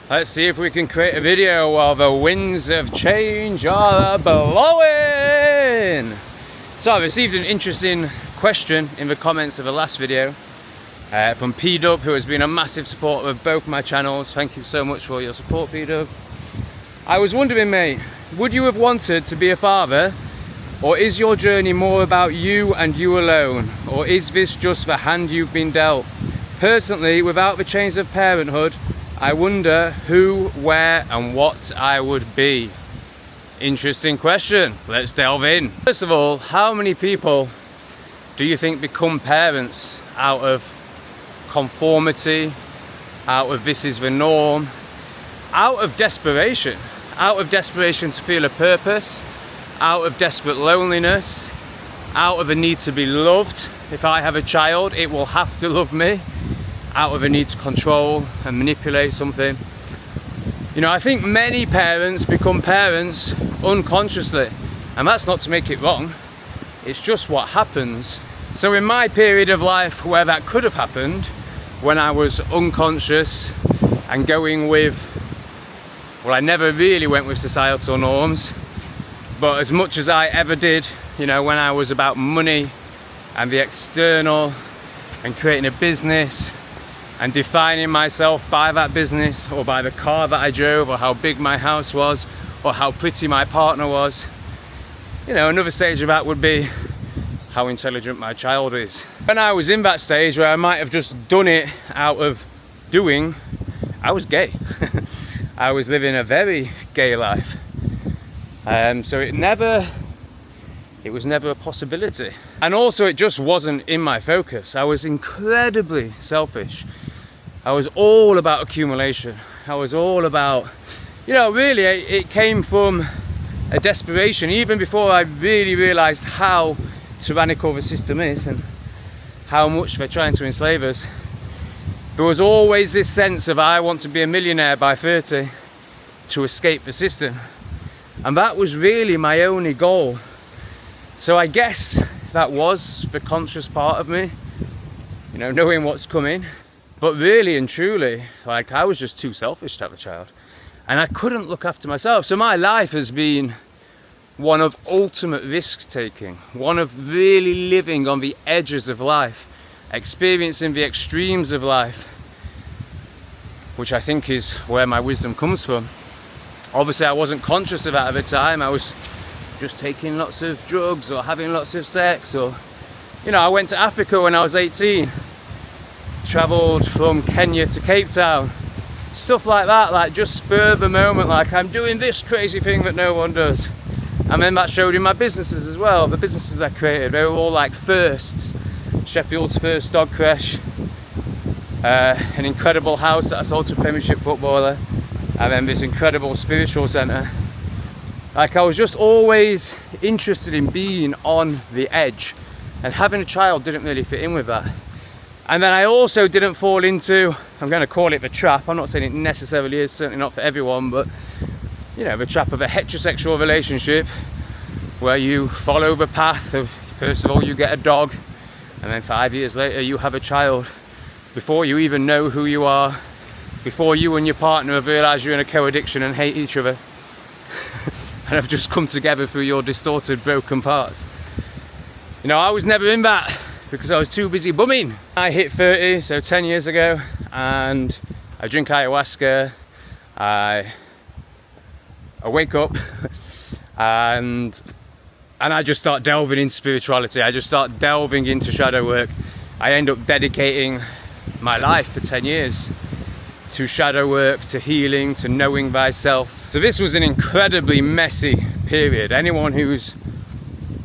Let's see if we can create a video while the winds of change are blowing. So I received an interesting question in the comments of the last video from P-Dub, who has been a massive supporter of both my channels. Thank you so much for your support, P-Dub. I was wondering, mate, would you have wanted to be a father, or is your journey more about you and you alone, or is this just the hand you've been dealt? Personally, without the chains of parenthood, I wonder who, where and what I would be. Interesting question. Let's delve in. First of all, how many people do you think become parents out of conformity, out of this is the norm, out of desperation to feel a purpose, out of desperate loneliness, out of a need to be loved? If I have a child, it will have to love me. Out of a need to control and manipulate something. You know, I think many parents become parents unconsciously, and that's not to make it wrong, it's just what happens. So in my period of life where that could have happened, when I was unconscious and going with, well, I never really went with societal norms, but as much as I ever did, you know, when I was about money and the external and creating a business and defining myself by that business, or by the car that I drove, or how big my house was, or how pretty my partner was, you know, another stage of that would be how intelligent my child is. When I was in that stage where I might have just done it out of doing, I was gay. I was living a very gay life. So it was never a possibility. And also it just wasn't in my focus. I was incredibly selfish. I was all about accumulation. I was all about, you know, really it came from a desperation, even before I really realized how tyrannical the system is and how much they're trying to enslave us. There was always this sense of, I want to be a millionaire by 30 to escape the system. And that was really my only goal. So I guess that was the conscious part of me, you know, knowing what's coming. But really and truly, like, I was just too selfish to have a child. And I couldn't look after myself. So my life has been one of ultimate risk taking, one of really living on the edges of life, experiencing the extremes of life, which I think is where my wisdom comes from. Obviously I wasn't conscious of that at the time. I was just taking lots of drugs or having lots of sex, or, you know, I went to Africa when I was 18, travelled from Kenya to Cape Town, stuff like that, like just spur of the moment, like I'm doing this crazy thing that no one does. And then that showed in my businesses as well. The businesses I created, they were all like firsts. Sheffield's first dog creche, an incredible house that I sold to a Premiership footballer, and then this incredible spiritual centre. Like, I was just always interested in being on the edge, and having a child didn't really fit in with that. And then I also didn't fall into, I'm going to call it the trap, I'm not saying it necessarily is, certainly not for everyone, but you know, the trap of a heterosexual relationship where you follow the path of, first of all you get a dog, and then 5 years later you have a child, before you even know who you are, before you and your partner have realised you're in a co-addiction and hate each other and have just come together through your distorted, broken parts. You know, I was never in that because I was too busy bumming. I hit 30, so 10 years ago, and I drink ayahuasca, I wake up and I just start delving into spirituality. I just start delving into shadow work. I end up dedicating my life for 10 years to shadow work, to healing, to knowing thyself. So this was an incredibly messy period. Anyone who's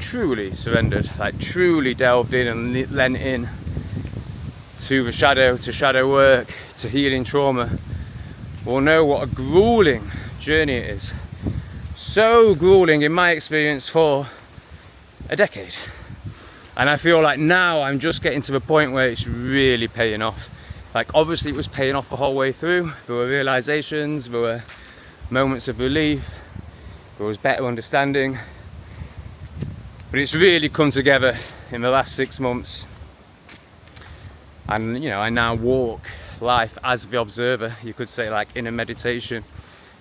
truly surrendered, like truly delved in and lent in to the shadow, to shadow work, to healing trauma, will know what a grueling journey it is. So grueling in my experience for a decade. And I feel like now I'm just getting to the point where it's really paying off. Like, obviously it was paying off the whole way through. There were realizations, there were moments of relief, there was better understanding. But it's really come together in the last 6 months. And you know, I now walk life as the observer, you could say, like in a meditation,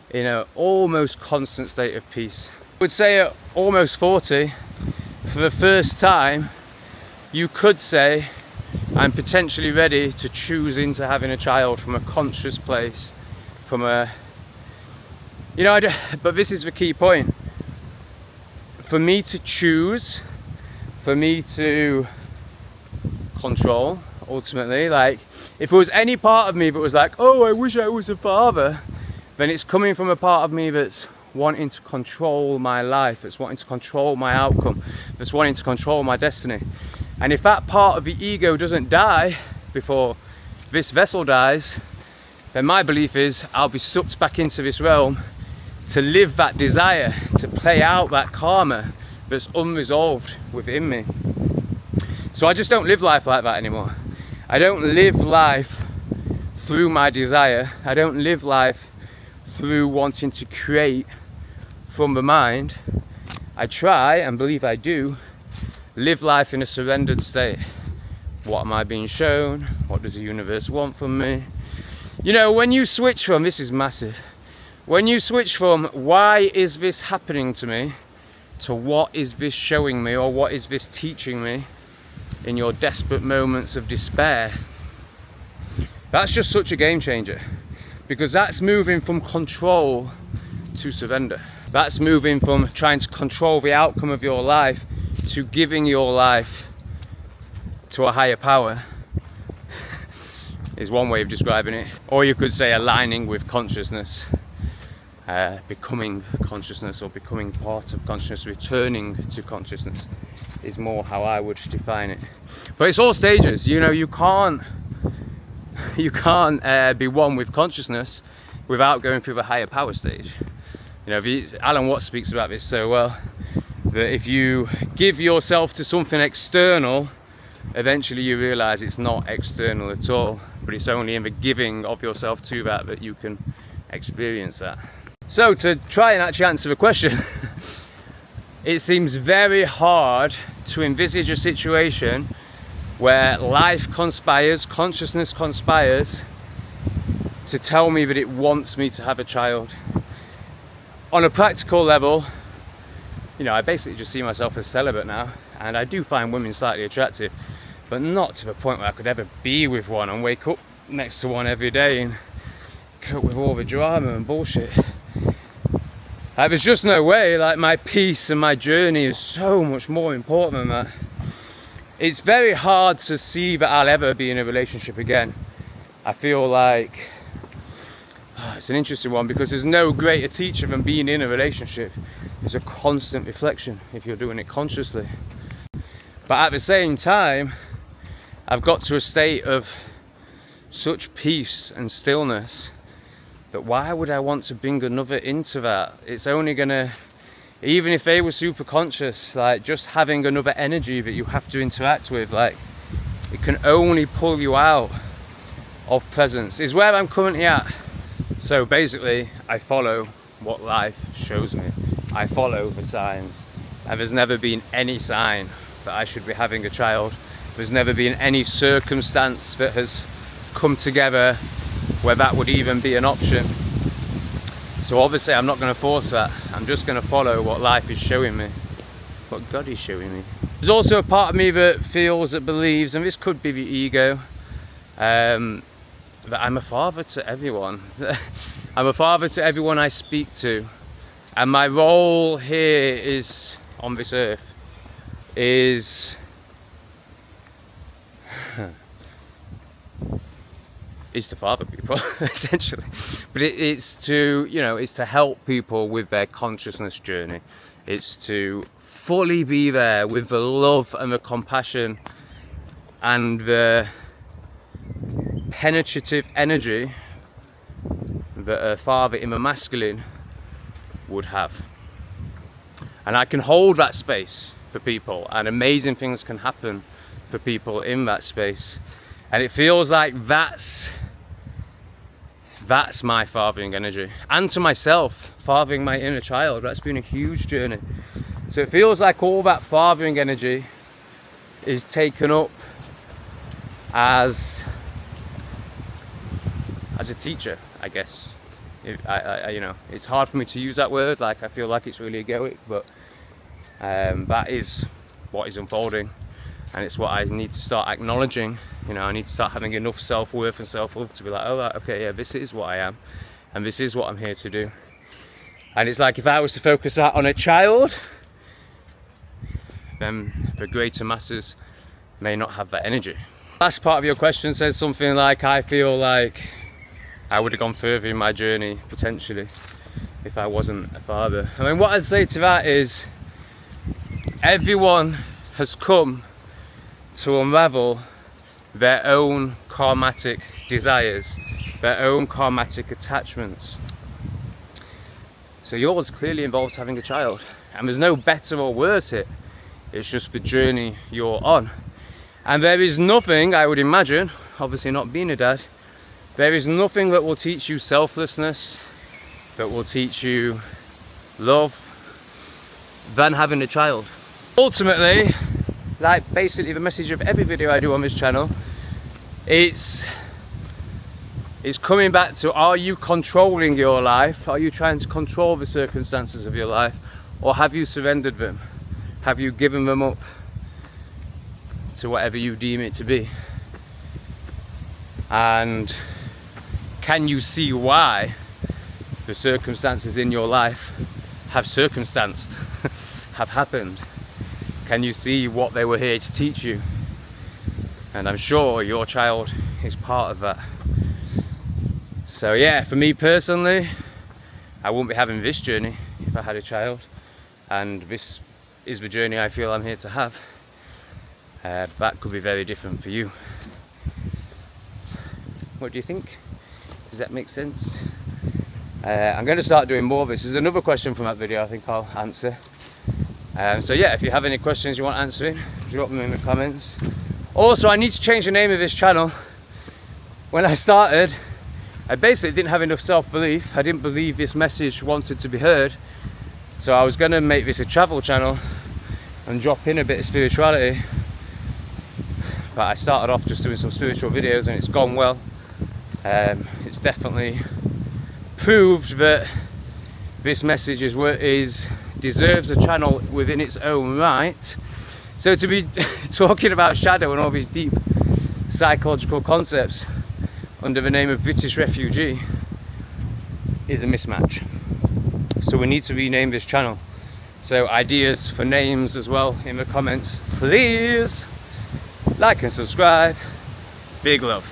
in an almost constant state of peace. I would say at almost 40, for the first time, you could say I'm potentially ready to choose into having a child from a conscious place, from a, you know, but this is the key point. For me to choose, for me to control, ultimately, like, if there was any part of me that was like, oh, I wish I was a father, then it's coming from a part of me that's wanting to control my life, that's wanting to control my outcome, that's wanting to control my destiny. And if that part of the ego doesn't die before this vessel dies, then my belief is I'll be sucked back into this realm to live that desire, to play out that karma that's unresolved within me. So I just don't live life like that anymore. I don't live life through my desire. I don't live life through wanting to create from the mind. I try, and believe I do, live life in a surrendered state. What am I being shown? What does the universe want from me? You know, when you switch from, this is massive, when you switch from why is this happening to me to what is this showing me, or what is this teaching me, in your desperate moments of despair, that's just such a game changer, because that's moving from control to surrender. That's moving from trying to control the outcome of your life to giving your life to a higher power, is one way of describing it. Or you could say aligning with consciousness, becoming consciousness, or becoming part of consciousness, returning to consciousness is more how I would define it. But it's all stages, you know. You can't be one with consciousness without going through the higher power stage. You know, Alan Watts speaks about this so well, that if you give yourself to something external, eventually you realize it's not external at all, but it's only in the giving of yourself to that that you can experience that. So to try and actually answer the question, it seems very hard to envisage a situation where life conspires, consciousness conspires to tell me that it wants me to have a child. On a practical level, you know, I basically just see myself as celibate now, and I do find women slightly attractive, but not to the point where I could ever be with one and wake up next to one every day and cope with all the drama and bullshit. Like, there's just no way. Like, my peace and my journey is so much more important than that. It's very hard to see that I'll ever be in a relationship again. I feel like it's an interesting one, because there's no greater teacher than being in a relationship. It's a constant reflection if you're doing it consciously. But at the same time, I've got to a state of such peace and stillness that why would I want to bring another into that? It's only gonna, even if they were super conscious, like, just having another energy that you have to interact with, like, it can only pull you out of presence, is where I'm currently at. So basically, I follow what life shows me. I follow the signs. And there's never been any sign that I should be having a child. There's never been any circumstance that has come together where that would even be an option. So obviously I'm not going to force that. I'm just going to follow what life is showing me, what God is showing me. There's also a part of me that feels, that believes, and this could be the ego, that I'm a father to everyone. I'm a father to everyone I speak to, and my role here is, on this earth, is to father people, essentially. But it's to, you know, it's to help people with their consciousness journey. It's to fully be there with the love and the compassion and the penetrative energy that a father in the masculine would have. And I can hold that space for people, and amazing things can happen for people in that space. And it feels like that's my fathering energy. And to myself, fathering my inner child, that's been a huge journey. So it feels like all that fathering energy is taken up as as a teacher, I guess. You know, it's hard for me to use that word, like I feel like it's really egoic, but that is what is unfolding, and it's what I need to start acknowledging. You know, I need to start having enough self-worth and self-love to be like, oh, okay, yeah, this is what I am, and this is what I'm here to do. And it's like, if I was to focus that on a child, then the greater masses may not have that energy. Last part of your question says something like, I feel like I would have gone further in my journey, potentially, if I wasn't a father. I mean, what I'd say to that is, everyone has come to unravel their own karmatic desires, their own karmatic attachments. So yours clearly involves having a child. And there's no better or worse here. It's just the journey you're on. And there is nothing, I would imagine, obviously not being a dad, there is nothing that will teach you selflessness, that will teach you love, than having a child. Ultimately, like basically the message of every video I do on this channel, it's coming back to, are you controlling your life? Are you trying to control the circumstances of your life? Or have you surrendered them? Have you given them up to whatever you deem it to be? And can you see why the circumstances in your life have circumstanced, have happened? Can you see what they were here to teach you? And I'm sure your child is part of that. So yeah, for me personally, I wouldn't be having this journey if I had a child. And this is the journey I feel I'm here to have. That could be very different for you. What do you think? Does that make sense? I'm going to start doing more of this. There's another question from that video I think I'll answer. So yeah, if you have any questions you want answering, drop them in the comments. Also, I need to change the name of this channel. When I started, I basically didn't have enough self-belief. I didn't believe this message wanted to be heard. So I was going to make this a travel channel and drop in a bit of spirituality. But I started off just doing some spiritual videos and it's gone well. It's definitely proved that this message deserves a channel within its own right. So to be talking about shadow and all these deep psychological concepts under the name of British refugee is a mismatch. So we need to rename this channel. So ideas for names as well in the comments, please. Like and subscribe. Big love.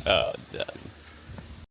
Oh, done.